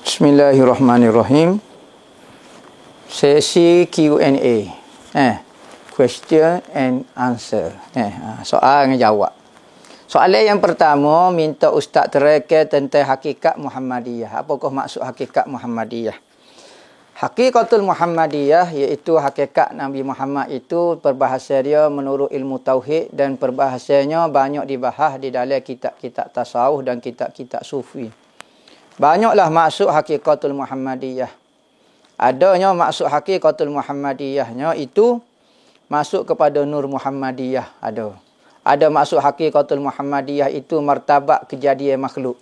Bismillahirrahmanirrahim. Sesi Q&A. Question and answer. Soal dengan jawab. Soalan yang pertama, minta Ustaz terangkan tentang hakikat Muhammadiyah. Apakah maksud hakikat Muhammadiyah? Hakikatul Muhammadiyah iaitu hakikat Nabi Muhammad itu, perbahasa dia menurut ilmu tauhid dan perbahasanya banyak dibahas di dalam kitab-kitab tasawuf dan kitab-kitab sufi. Banyaklah maksud hakikatul Muhammadiyah. Adanya maksud hakikatul Muhammadiyahnya itu masuk kepada Nur Muhammadiyah. Ada maksud hakikatul Muhammadiyah itu martabat kejadian makhluk.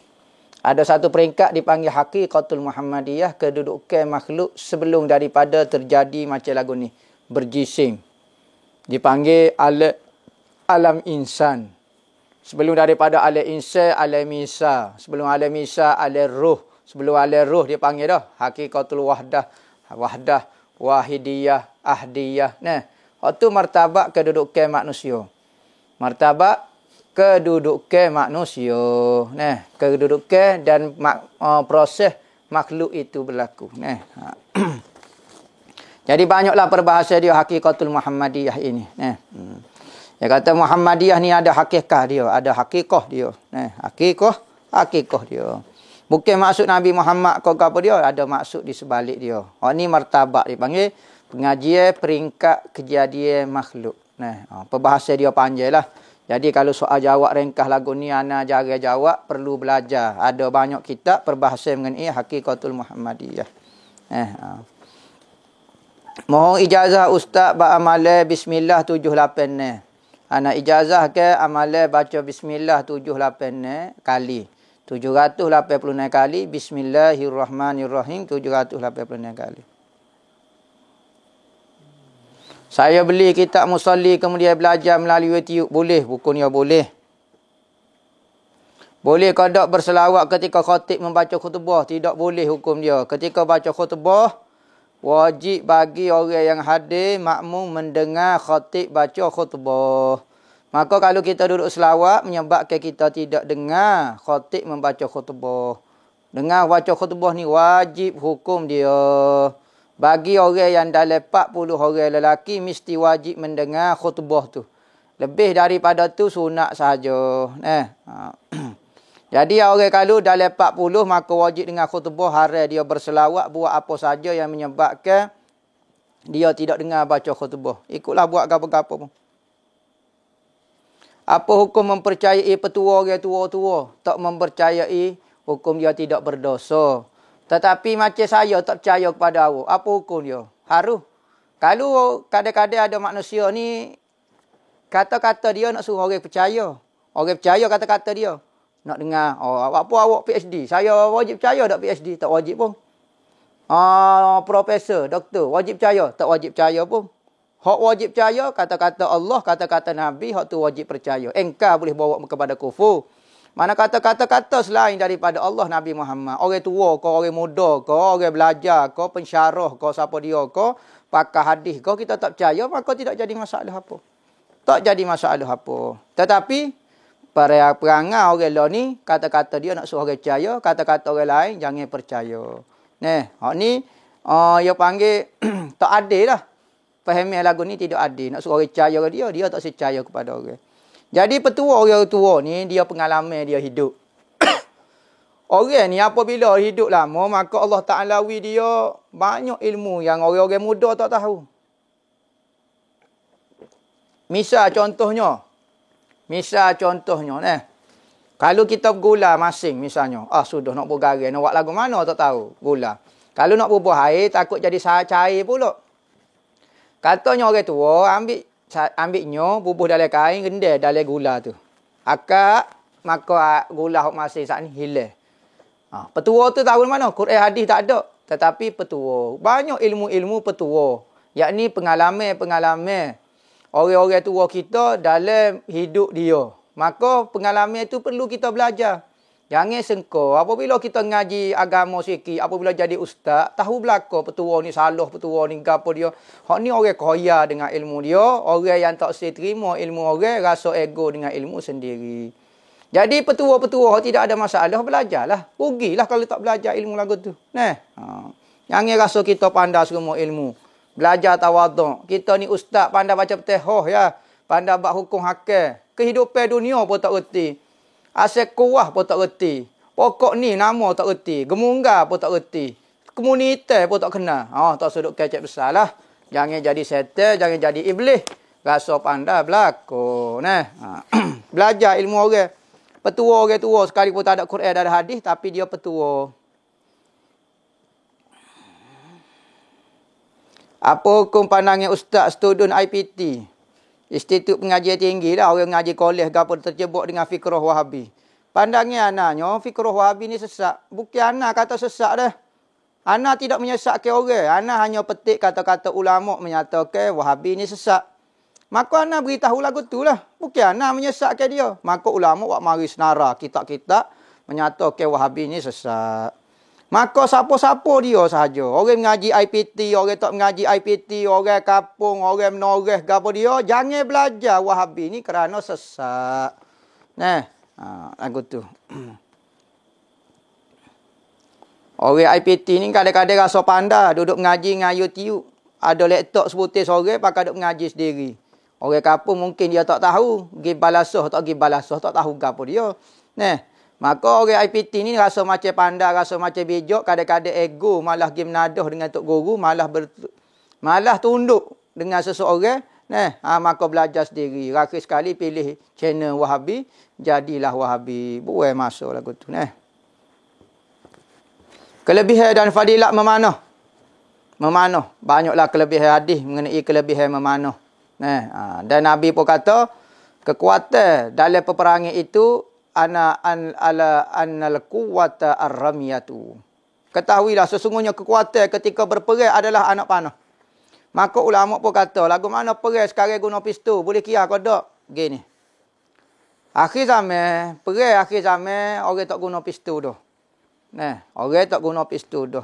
Ada satu peringkat dipanggil hakikatul Muhammadiyah, kedudukan makhluk sebelum daripada terjadi macam lagu ni, berjisim. Dipanggil alam insan. Sebelum daripada alam insan, alam misa. Sebelum alam misa, alam ruh. Sebelum alam ruh dia panggil dah hakikatul wahdah, wahidiyah, ahdiyah. Itu martabat kedudukan manusia. Martabat kedudukan manusia. Kedudukan dan proses makhluk itu berlaku. Jadi banyaklah perbahasan dia hakikatul Muhammadiyah ini. Dia kata Muhammadiyah ni ada hakikat dia, ada hakikah dia. Hakikah dia. Bukan maksud Nabi Muhammad kau apa dia, ada maksud di sebalik dia. Ni martabat dipanggil pengajian peringkat kejadian makhluk. Perbahasan dia panjanglah. Jadi kalau soal jawab ringkas lagu ni ana jarang jawab, perlu belajar. Ada banyak kitab perbahasan mengenai hakikatul Muhammadiyah. Mohon ijazah Ustaz beramal bismillah 78 Anak ijazah ke amalan baca bismillah 78 kali. 786 kali. Bismillahirrahmanirrahim 786 kali. Saya beli kitab musalli kemudian belajar melalui YouTube. Boleh? Bukunya boleh. Boleh kodok berselawat ketika khatib membaca khutbah? Tidak boleh hukum dia. Ketika baca khutbah, wajib bagi orang yang hadir makmum mendengar khatib baca khutbah. Maka kalau kita duduk selawat menyebabkan kita tidak dengar khatib membaca khutbah. Dengar baca khutbah ni wajib hukum dia. Bagi orang yang dalam 40 orang lelaki mesti wajib mendengar khutbah tu. Lebih daripada tu sunat sahaja. Jadi orang kalau dalam 40 maka wajib dengar khutbah, haram dia berselawat buat apa saja yang menyebabkan dia tidak dengar baca khutbah. Ikutlah buat apa-apa pun. Apa hukum mempercayai petua orang tua-tua? Tak mempercayai, hukum dia tidak berdosa. Tetapi macam saya tak percaya kepada awak, apa hukum dia? Harus. Kalau kadang-kadang ada manusia ni, kata-kata dia nak suruh orang percaya. Orang percaya kata-kata dia. Nak dengar, apa awak PhD? Saya wajib percaya tak PhD? Tak wajib pun. Profesor, doktor, wajib percaya? Tak wajib percaya pun. Hak wajib percaya, kata-kata Allah, kata-kata Nabi, hak tu wajib percaya. Engkau boleh bawa kepada kufur. Mana kata-kata selain daripada Allah, Nabi Muhammad. Orang tua ke, orang muda ke, orang belajar ke, pensyarah ke, siapa dia ke, pakar hadis ke, kita tak percaya, maka tidak jadi masalah apa. Tak jadi masalah apa. Tetapi, perangai orang lain ni, kata-kata dia nak suruh orang percaya, kata-kata orang lain jangan percaya. Hak ni, dia panggil tak adil lah. Fahami lagu ni tidak adil. Nak suruh orang percaya ke dia tak percaya kepada orang. Jadi petua orang tua ni, dia pengalaman dia hidup. Orang ni apabila hidup lama, maka Allah Ta'ala dia banyak ilmu yang orang-orang muda tak tahu. Misal contohnya, kalau kita gula masing misalnya, sudah nak bergarai, nak buat lagu mana tak tahu, gula. Kalau nak bubuh air, takut jadi cair pula. Katanya orang tua, ambilnya, bubuh dalam kain, rendai dalam gula tu. Akak, maka gula masing saat ni hilang. Petua tu tahu mana? Quran hadis tak ada. Tetapi petua. Banyak ilmu-ilmu petua. Yakni pengalaman orang-orang tua kita dalam hidup dia. Maka pengalaman itu perlu kita belajar. Jangan sengko. Apabila kita ngaji agama sikit, apabila jadi ustaz, tahu belaka petua ni salah, petua ni gapo dia. Hak ni orang kaya dengan ilmu dia, orang yang tak terima ilmu orang rasa ego dengan ilmu sendiri. Jadi petua-petua tidak ada masalah, belajarlah. Rugilah kalau tak belajar ilmu lagu tu. Nah. Jangan rasa kita pandai semua ilmu. Belajar tawaduk. Kita ni ustaz pandai baca Fatihah ya. Pandai buat hukum hakam. Kehidupan dunia pun tak reti. Asal kuah pun tak reti. Pokok ni nama tak reti. Gemungga pun tak reti. Komunitas pun tak kenal. Tak sudut kecek besar lah. Jangan jadi setan, jangan jadi iblis. Rasa pandai berlaku. Belajar ilmu orang. Petua orang tua sekali pun tak ada Quran, tak ada hadis. Tapi dia petua. Apa hukum pandangan ustaz student IPT? Institut Pengajian Tinggi lah. Orang mengaji kolej ke apa terjebak dengan fikrah Wahabi. Pandangan anaknya, fikrah Wahabi ni sesat. Bukan anak kata sesat dah. Anak tidak menyesatkan orang. Anak hanya petik kata-kata ulama menyatakan Wahabi ni sesat. Maka anak beritahu lagu tu lah. Bukan anak menyesatkan dia. Maka ulama buat mari senara kitab-kitab menyatakan Wahabi ni sesat. Maka siapa-siapa dia sahaja. Orang mengaji IPT, orang tak mengaji IPT, orang kapung, orang menoreh, apa dia. Jangan belajar Wahabi ni kerana sesat. Lagu tu. Orang IPT ni kadang-kadang rasa pandai. Duduk mengaji dengan YouTube. Ada laptop sebutir sore, pakai duduk mengaji sendiri. Orang kapung mungkin dia tak tahu. Pergi balasah, tak pergi balasah, tak tahu apa dia. Maka orang IPT ni rasa macam pandai, rasa macam bijak, kadang-kadang ego, malah pergi menadah dengan Tok Guru, malah tunduk dengan seseorang. Maka belajar sendiri. Rakyat sekali pilih channel Wahabi, jadilah Wahabi. Buat masuk lagu tu. Kelebihan dan fadilat memanah. Memanah. Banyaklah kelebihan hadis mengenai kelebihan memanah. Dan Nabi pun kata, kekuatan dalam peperangan itu, annal quwwata ar-ramyatu. Ketahuilah sesungguhnya kekuatan ketika berperang adalah anak panah. Maka ulama pun kata, lagu mana perang sekarang guna pistol, boleh kira ke tak? Gini. Perang akhir zaman orang tak guna pistol dah. Orang tak guna pistol dah.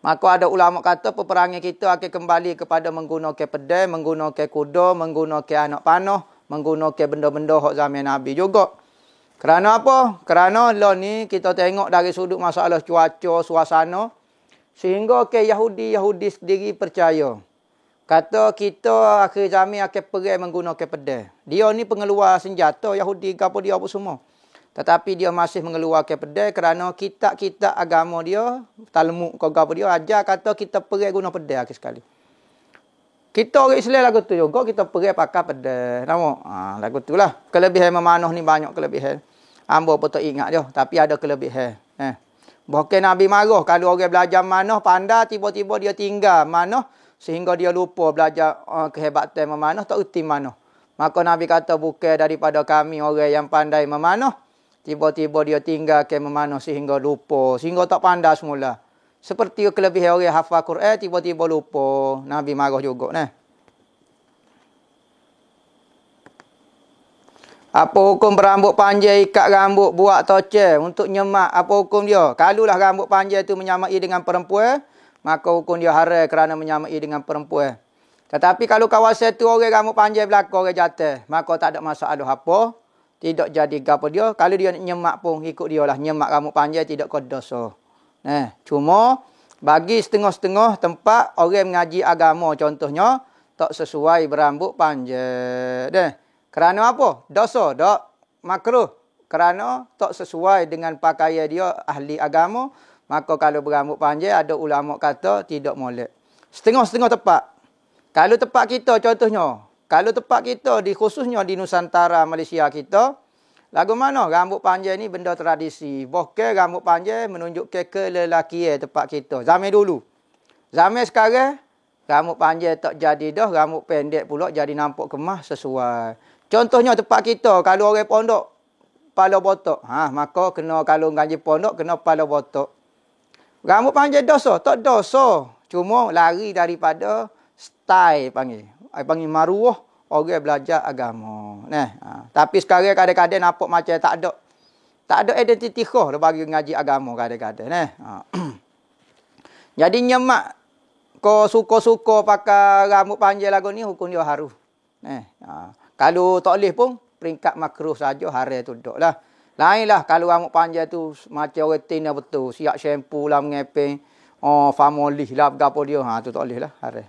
Maka ada ulama kata peperangan kita akan kembali kepada menggunakan pedang, menggunakan kuda, menggunakan anak panah, menggunakan benda-benda hak zaman Nabi juga. Kerana apa? Kerana lah ni kita tengok dari sudut masalah cuaca, suasana. Sehingga ke Yahudi sendiri percaya. Kata kita akhir zaman akan perang menggunakan pedang. Dia ni pengeluar senjata Yahudi ke apa dia apa semua. Tetapi dia masih mengeluarkan pedang kerana kitab-kitab agama dia, Talmud ke apa dia, ajar kata kita perang guna pedang akhir sekali. Kita orang Islam lagu tu juga, kita pergi pakai pedang. Nampak? Lagu tu lah. Kelebihan memanah ni banyak kelebihan. Hamba pun tak ingat je. Tapi ada kelebihan. Bukan Nabi marah. Kalau orang belajar manah, pandai, tiba-tiba dia tinggal manah. Sehingga dia lupa belajar kehebatan memanah, tak erti manah. Maka Nabi kata, bukan daripada kami orang yang pandai memanah. Tiba-tiba dia tinggal ke memanah sehingga lupa. Sehingga tak pandai semula. Seperti kelebihan orang hafal Quran, tiba-tiba lupa. Nabi marah juga. Apa hukum berambut panjang, ikat rambut, buat tocel untuk nyemak? Apa hukum dia? Kalulah rambut panjang itu menyamai dengan perempuan, maka hukum dia haram kerana menyamai dengan perempuan. Tetapi kalau kawasan itu orang rambut panjang belakang, orang jatuh, maka tak ada masalah apa. Tidak jadi gapo dia. Kalau dia nyemak pun ikut dia lah. Nyemak rambut panjang tidak kau dosa. Cuma bagi setengah-setengah tempat orang mengaji agama contohnya tak sesuai berambut panjang. Kerana apa? Dosa, tak makruh. Kerana tak sesuai dengan pakaian dia ahli agama, maka kalau berambut panjang ada ulama kata tidak molek. Setengah-setengah tempat. Kalau tempat kita contohnya, kalau tempat kita khususnya di Nusantara Malaysia kita, lagu mana rambut panjang ni benda tradisi. Bahkan rambut panjang menunjukkan kelelakian tempat kita. Zaman dulu. Zaman sekarang, rambut panjang tak jadi dah. Rambut pendek pula jadi nampak kemah sesuai. Contohnya tempat kita, kalau orang pondok, kepala botok. Maka kena kalau ngaji pondok, kena kepala botok. Rambut panjang dosa? Tak dosa. Cuma lari daripada style panggil. Panggil maruah. Orang belajar agama. Tapi sekarang kadang-kadang nampak macam tak ada. Tak ada identiti khos dah bagi ngaji agama kadang-kadang. Jadi nyemak ko suka-suka pakai rambut panjang lagu ni hukum dia haru. Kalau tak boleh pun peringkat makruh saja hari tu duduk lah. Lainlah kalau rambut panjang tu macam orang tina betul, siap shampoo lah mengepeng, famolih lah gapo dia, tu tak boleh lah hari.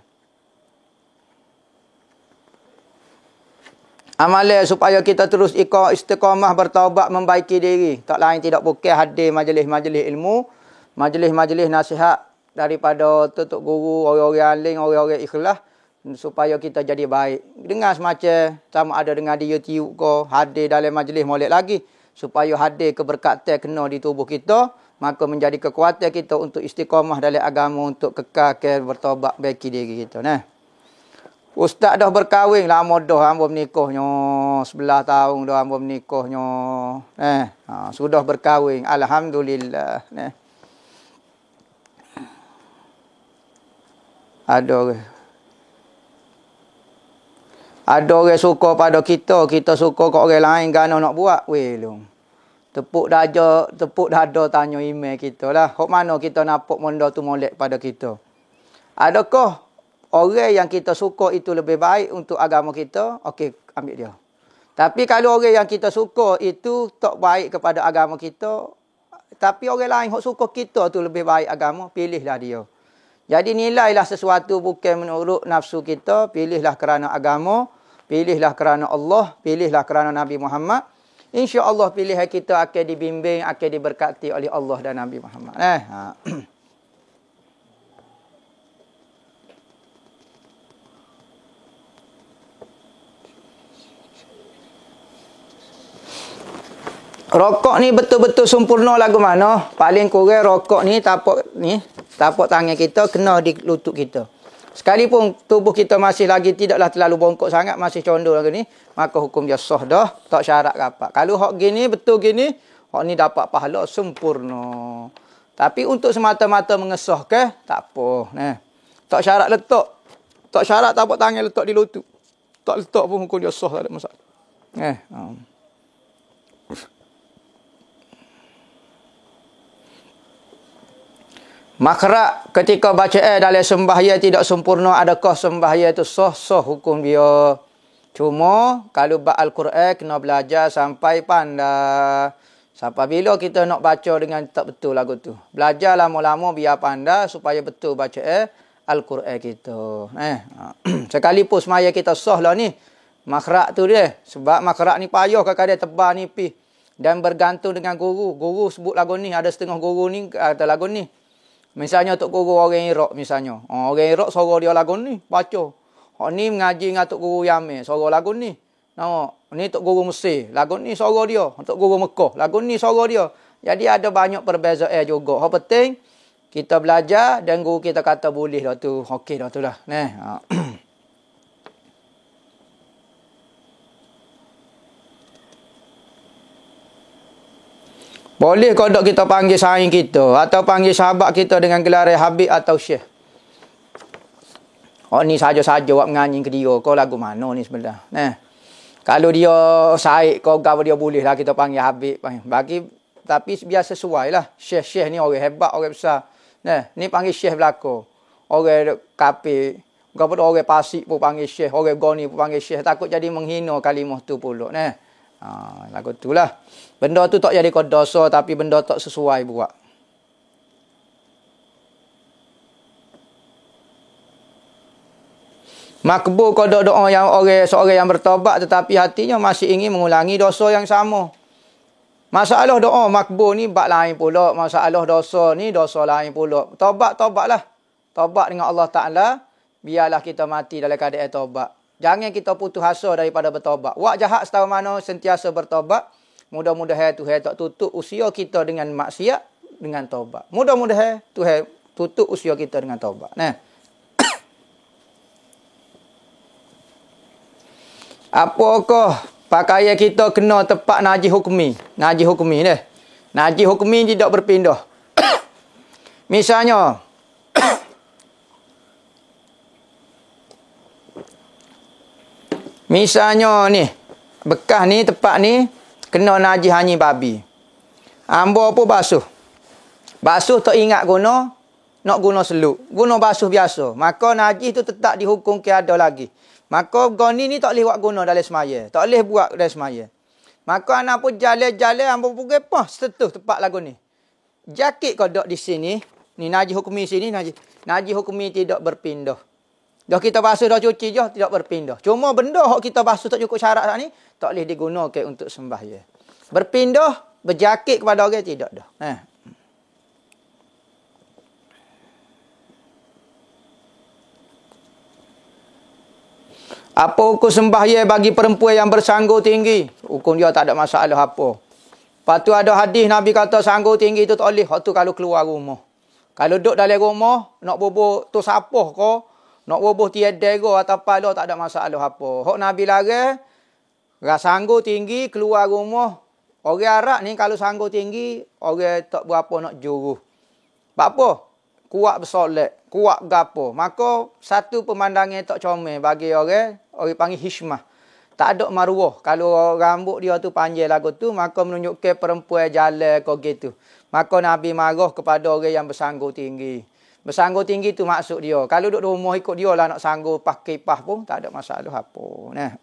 Amalan supaya kita terus istiqamah bertaubat membaiki diri. Tak lain tidak bukan hadir majlis-majlis ilmu, majlis-majlis nasihat daripada tutuk guru, orang-orang alim, orang-orang ikhlas supaya kita jadi baik. Dengar semacam sama ada dengar di YouTube ke, hadir dalam majlis molek lagi supaya hadir keberkatan kena di tubuh kita, maka menjadi kekuatan kita untuk istiqamah dalam agama, untuk kekal bertaubat baiki diri kita. Ustaz dah berkahwin lama dah hamba menikahnya 11 tahun dah hamba menikahnya. Sudah berkahwin alhamdulillah. Ada orang suka pada kita, kita suka kat orang lain kan nak buat. Long. Tepuk dada tanya email kita lah. Hok mana kita nampak benda tu molek pada kita. Adakah orang yang kita suka itu lebih baik untuk agama kita? Okey, ambil dia. Tapi kalau orang yang kita suka itu tak baik kepada agama kita, tapi orang lain hok suka kita tu lebih baik agama, pilihlah dia. Jadi nilailah sesuatu bukan menurut nafsu kita, pilihlah kerana agama, pilihlah kerana Allah, pilihlah kerana Nabi Muhammad. InsyaAllah pilihan kita akan dibimbing, akan diberkati oleh Allah dan Nabi Muhammad. Rokok ni betul-betul sempurna lagu mana? Paling kurang rokok ni tapak tangan kita kena di lutut kita. Sekalipun tubuh kita masih lagi tidaklah terlalu bongkok sangat, masih condor lagu ni, maka hukum dia sah dah, tak syarat apa. Kalau hak gini betul gini, hak ni dapat pahala sempurna. Tapi untuk semata-mata mengesahkan tak apa. Tak syarat letak. Tak syarat tapak tangan letak di lutut. Tak letak pun hukum dia sah, tak ada masalah. Makrak ketika baca dalam sembahyang tidak sempurna, adakah sembahyang itu sah hukum dia? Cuma kalau baca Al-Quran kena belajar sampai pandai. Sampai bila kita nak baca dengan tak betul lagu tu. Belajar lama-lama biar pandai supaya betul baca Al-Quran kita. Sekalipun semaya kita sah lah ni. Makrak tu dia. Sebab makrak ni payah kadang-kadang tebal nipis. Dan bergantung dengan guru. Guru sebut lagu ni. Ada setengah guru ni kata lagu ni. Misalnya Tok Guru orang Iraq misalnya. Orang Iraq suara dia lagu ni, baca. Hak ni mengaji dengan Tok Guru Yamin, suara lagu ni. Ni Tok Guru Mesir, lagu ni suara dia. Tok Guru Mekah, lagu ni suara dia. Jadi ada banyak perbezaan juga. Hak penting kita belajar dan guru kita kata boleh dah tu. Okey dah tu lah. Boleh kodok kita panggil saing kita atau panggil sahabat kita dengan gelar Habib atau Syekh. Ni saja-saja buat menganyi ke dia. Kau lagu mana ni sebenarnya? Kalau dia saik kau gapo dia boleh lah kita panggil Habib. Bagi tapi biar sesuai lah. Syekh ni orang hebat, orang besar. Ni panggil Syekh belaka. Orang kafir, gapo orang Pasik pun panggil Syekh, orang Goni pun panggil Syekh. Takut jadi menghina kalimah tu pula. Lagu tu lah. Benda tu tak jadi kau dosa tapi benda tak sesuai buat. Makbul kau doa yang seorang yang bertaubat tetapi hatinya masih ingin mengulangi dosa yang sama. Masalah doa makbul ni bab lain pula. Masalah dosa ni dosa lain pula. Taubatlah. Taubat dengan Allah Ta'ala. Biarlah kita mati dalam keadaan taubat. Jangan kita putus asa daripada bertaubat. Buat jahat setahu mana sentiasa bertaubat. Mudah-mudahan Tuhan tak tutup usia kita dengan maksiat dengan taubat. Mudah-mudahan Tuhan tutup usia kita dengan taubat. Apakah pakaian kita kena tepat najis hukmi? Najis hukmi ni. Najis hukmi tidak berpindah. Misalnya ni, bekas ni tepat ni kena najis hanyi babi. Ambo pun basuh. Basuh tak ingat guna, nak guna seluk. Guna basuh biasa. Maka najis tu tetap dihukum ke ada lagi. Maka goni ni tak boleh buat guna dalam semaya. Tak boleh buat dalam semaya. Maka anak pun jalan-jalan, ambo pun gepah setetuh tempat lagu ni. Jakit kau duduk di sini. Ni najis hukumi sini, najis hukumi tidak berpindah. Dah kita basuh, dah cuci je, tidak berpindah. Cuma benda hak kita basuh tak cukup syarat ni, tak boleh digunakan untuk sembahyang. Berpindah, berjakit kepada orang tidak dah. Apa hukum sembahyang bagi perempuan yang bersanggu tinggi? Hukum dia tak ada masalah apa. Lepas tu ada hadis Nabi kata sanggu tinggi tu tak boleh. Hak tu kalau keluar rumah. Kalau duduk dalam rumah, nak boboh tu sapah ke, nak boboh tiada ke atau apa tak ada masalah apa. Hak Nabi larang, sanggu tinggi keluar rumah. Orang Arab ni kalau sanggu tinggi, orang tak berapa nak juru. Sebab apa? Kuat bersolat, kuat gapo. Maka satu pemandangan tak comel bagi orang panggil hishmah. Tak ada maruah. Kalau rambut dia tu panjang lagu tu, maka menunjukkan perempuan jalan kau gitu. Maka Nabi marah kepada orang yang bersanggu tinggi. Bersanggu tinggi tu maksud dia. Kalau duduk rumah ikut dia lah nak sanggu pakai kipah pun, tak ada masalah apa. Nah.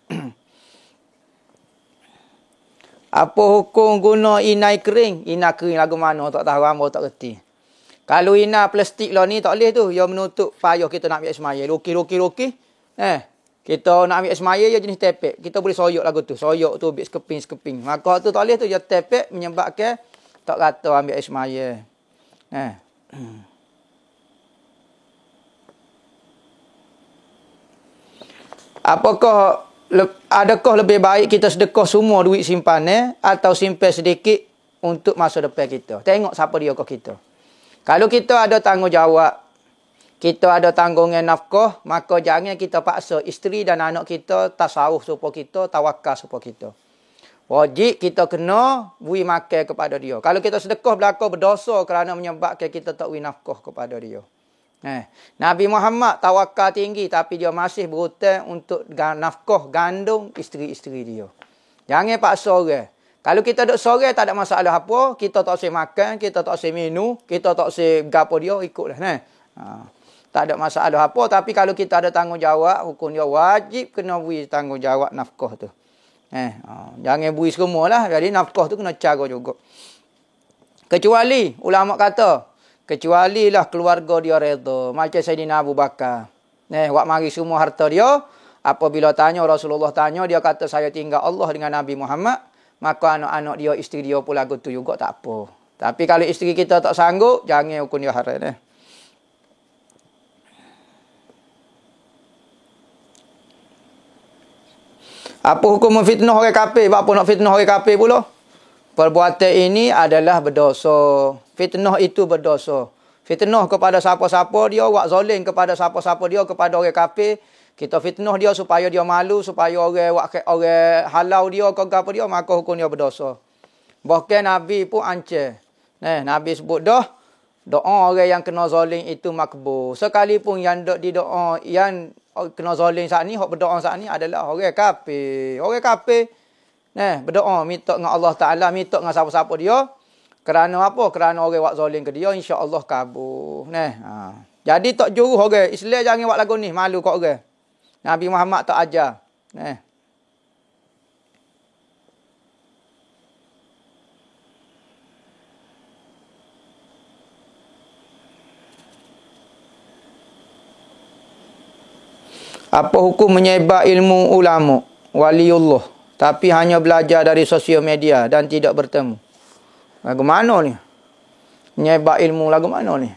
Apa hukum guna inai kering? Inai kering lagu mana tak tahu, hamba tak reti. Kalau inai plastik lah ni tak boleh tu. Dia menutup payah kita nak ambil semaya. Lukis. Kita nak ambil semaya je jenis tepek. Kita boleh soyok lagu tu. Soyok tu ambil sekeping. Maka tu tak boleh tu. Dia tepek menyebabkan tak kata ambil semaya. Adakah lebih baik kita sedekah semua duit simpanan atau simpan sedikit untuk masa depan kita? Tengok siapa dia ke kita. Kalau kita ada tanggungjawab, kita ada tanggungan nafkah, maka jangan kita paksa isteri dan anak kita tasawuf supaya kita, tawakal supaya kita. Wajib kita kena beri makan kepada dia. Kalau kita sedekah belaka berdosa kerana menyebabkan kita tak beri nafkah kepada dia. Nabi Muhammad tawakal tinggi tapi dia masih berhutang untuk nafkah gandum isteri-isteri dia. Jangan paksa orang. Kalau kita duduk sore tak ada masalah apa, kita tak usah makan, kita tak usah minum, kita tak usah gapo dia ikutlah. Tak ada masalah apa, tapi kalau kita ada tanggungjawab, hukum dia wajib kena beri tanggungjawab nafkah tu. Jangan beri semualah, jadi nafkah tu kena cara juga. Kecuali ulama kata, kecualilah keluarga dia redha, macam Saidina Abu Bakar. Wak mari semua harta dia, apabila tanya Rasulullah tanya, dia kata saya tinggal Allah dengan Nabi Muhammad, maka anak-anak dia, isteri dia pun lagu tu juga tak apa. Tapi kalau isteri kita tak sanggup, jangan hukum dia haram. Apa hukum memfitnah orang kafir? Apa nak fitnah orang kafir pula? Perbuatan ini adalah berdosa. Fitnah itu berdosa. Fitnah kepada siapa-siapa dia, buat zalim kepada siapa-siapa dia, kepada orang kafir. Kita fitnah dia supaya dia malu, supaya orang halau dia ke apa dia, maka hukum dia berdosa. Bahkan Nabi pun ancam. Nabi sebut dah, doa orang yang kena zalim itu makbul. Sekalipun yang di doa yang kena zalim saat ni, hak berdoa saat ni adalah orang kafir. Orang kafir berdoa minta dengan Allah Taala, minta dengan siapa-siapa dia. Kerana apa? Kerana orang buat zalim ke dia, insya-Allah kabul. Jadi tak juru orang Islam jangan buat lagu ni, malu kat orang. Nabi Muhammad tak ajar. Apa hukum menyebar ilmu ulama, waliullah, tapi hanya belajar dari sosial media dan tidak bertemu? Lagu mana ni? Menyebar ilmu lagu mana ni?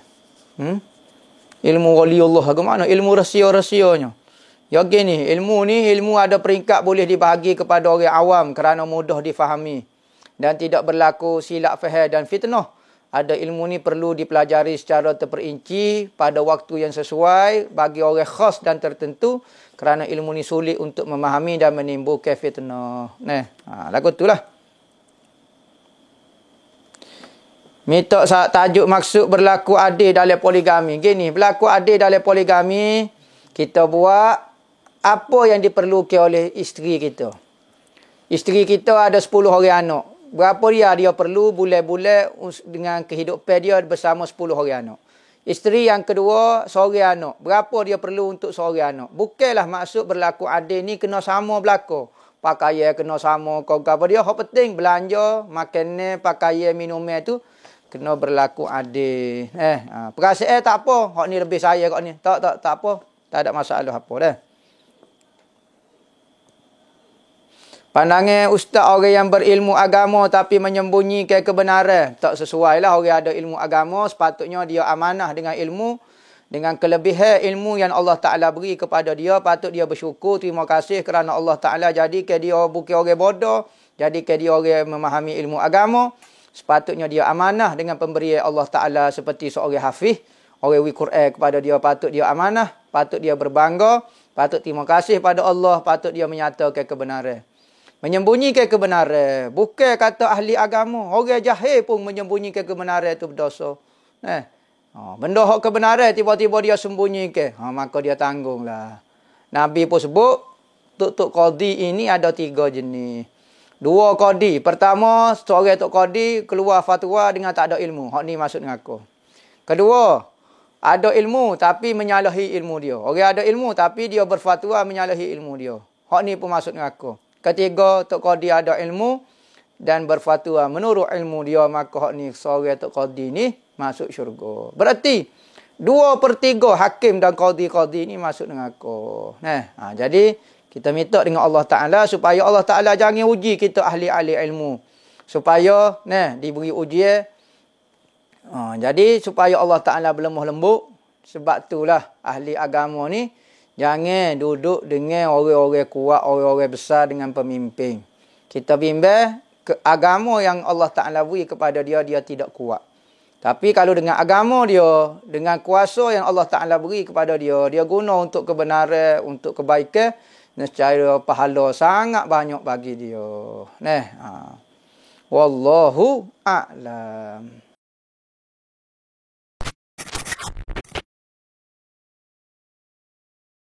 Ilmu waliullah lagu mana? Ilmu rahsia-rahsianya. Ya gini, ilmu ada peringkat boleh dibahagi kepada orang awam kerana mudah difahami dan tidak berlaku silap faham dan fitnah. Ada ilmu ni perlu dipelajari secara terperinci pada waktu yang sesuai bagi orang khas dan tertentu kerana ilmu ni sulit untuk memahami dan menimbulkan fitnah. Lagu itulah. Minta tajuk maksud berlaku adil dalam poligami. Gini, berlaku adil dalam poligami, kita buat apa yang diperlukan oleh isteri kita. Isteri kita ada 10 orang anak. berapa dia perlu bulan-bulan dengan kehidupan dia bersama 10 orang anak. Isteri yang kedua, seorang anak. Berapa dia perlu untuk seorang anak. Bukanlah maksud berlaku adil ni kena sama berlaku. Pakaian kena sama, kau apa dia. Yang penting belanja, makan, pakaian, minuman tu kena berlaku adil. Perasaan tak apa. Hak ni lebih saya kau ni. Tak apa. Tak ada masalah apa dah. Pandangan ustaz orang yang berilmu agama tapi menyembunyikan kebenaran. Tak sesuai lah orang ada ilmu agama. Sepatutnya dia amanah dengan ilmu. Dengan kelebihan ilmu yang Allah Ta'ala beri kepada dia. Patut dia bersyukur. Terima kasih kerana Allah Ta'ala jadikan dia bukan orang bodoh. Jadikan dia orang memahami ilmu agama. Sepatutnya dia amanah dengan pemberian Allah Ta'ala seperti seorang hafiz. Orang Quran kepada dia patut dia amanah. Patut dia berbangga. Patut terima kasih pada Allah. Patut dia menyatakan kebenaran. Menyembunyikan kebenaran. Bukan kata ahli agama. Orang jahil pun menyembunyikan kebenaran itu berdosa. Benda hak kebenaran tiba-tiba dia sembunyikan. Maka dia tanggunglah. Nabi pun sebut. Tuk Qadi ini ada 3 jenis. 2 Qadi. Pertama, seorang Tuk Qadi keluar fatwa dengan tak ada ilmu. Hak ni maksud ngaku. Kedua, ada ilmu tapi menyalahi ilmu dia. Orang ada ilmu tapi dia berfatwa menyalahi ilmu dia. Hak ni pun maksud ngaku. Ketiga, Tok Qadi ada ilmu dan berfatwa menurut ilmu dia, maka hak ni seorang Tok Qadi ni masuk syurga. Berarti 2/3 hakim dan qadi ni masuk dengan aku. Jadi kita minta dengan Allah Ta'ala supaya Allah Ta'ala jangan uji kita ahli-ahli ilmu. Supaya diberi ujian. Jadi supaya Allah Ta'ala berlemah lembut. Sebab itulah ahli agama ni jangan duduk dengan orang-orang kuat, orang-orang besar dengan pemimpin. Kita bimbang ke agama yang Allah Ta'ala beri kepada dia, dia tidak kuat. Tapi kalau dengan agama dia, dengan kuasa yang Allah Ta'ala beri kepada dia, dia guna untuk kebenaran, untuk kebaikan, nescaya pahala sangat banyak bagi dia. Wallahu a'lam.